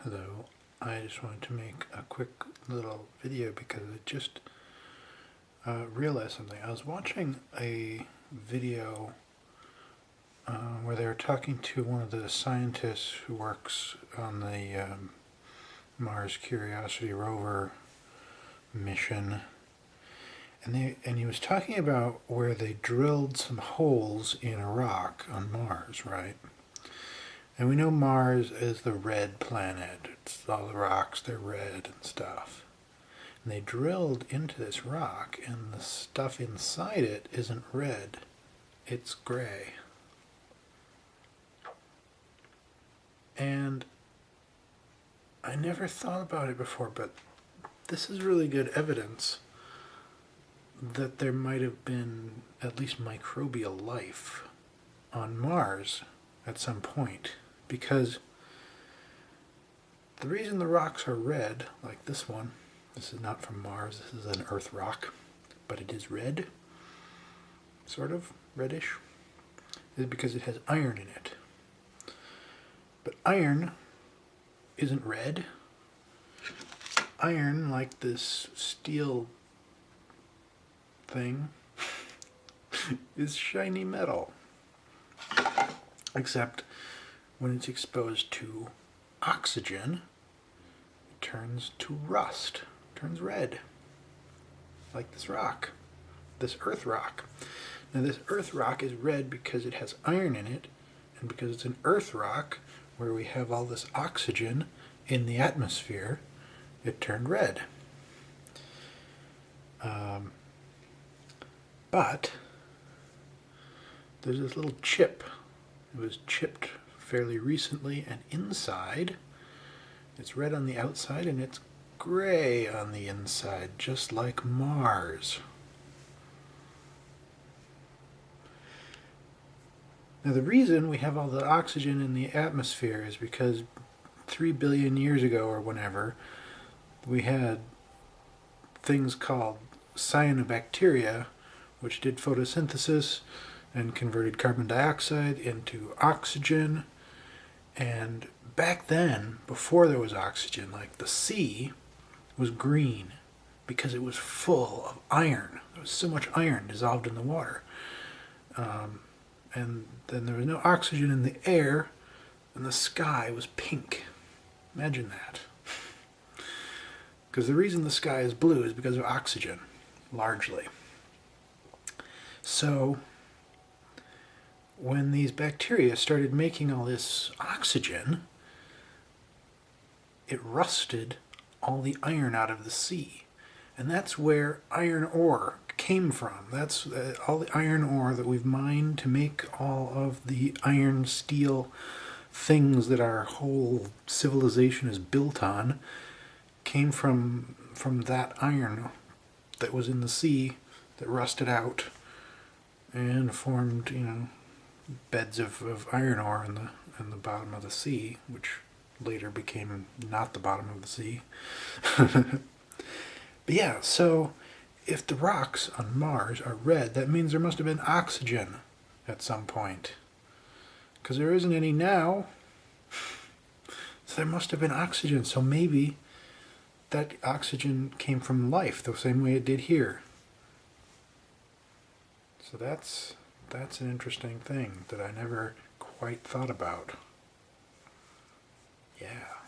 Hello, I just wanted to make a quick little video because I just realized something. I was watching a video where they were talking to one of the scientists who works on the Mars Curiosity rover mission, and he was talking about where they drilled some holes in a rock on Mars, right? And we know Mars is the red planet. It's all the rocks, they're red and stuff. And they drilled into this rock, and the stuff inside it isn't red, it's gray. And I never thought about it before, but this is really good evidence that there might have been at least microbial life on Mars at some point. Because the reason the rocks are red, like this one, this is not from Mars, this is an Earth rock, but it is red, sort of reddish, is because it has iron in it. But iron isn't red. Iron, like this steel thing, is shiny metal. Except when it's exposed to oxygen, it turns to rust, turns red, like this rock, this Earth rock. Now this Earth rock is red because it has iron in it, and because it's an Earth rock where we have all this oxygen in the atmosphere, it turned red. But there's this little chip. It was chipped fairly recently, and inside it's red on the outside and it's gray on the inside, just like Mars. Now the reason we have all the oxygen in the atmosphere is because 3 billion years ago or whenever, we had things called cyanobacteria, which did photosynthesis and converted carbon dioxide into oxygen. And back then, before there was oxygen, like the sea was green because it was full of iron. There was so much iron dissolved in the water. And then there was no oxygen in the air, and the sky was pink. Imagine that. Because the reason the sky is blue is because of oxygen, largely. So when these bacteria started making all this oxygen, it rusted all the iron out of the sea. And that's where iron ore came from. That's all the iron ore that we've mined to make all of the iron steel things that our whole civilization is built on came from that iron that was in the sea that rusted out and formed, beds of iron ore in the bottom of the sea, which later became not the bottom of the sea. But yeah, so if the rocks on Mars are red, that means there must have been oxygen at some point. Because there isn't any now. So there must have been oxygen. So maybe that oxygen came from life the same way it did here. So that's an interesting thing that I never quite thought about. Yeah.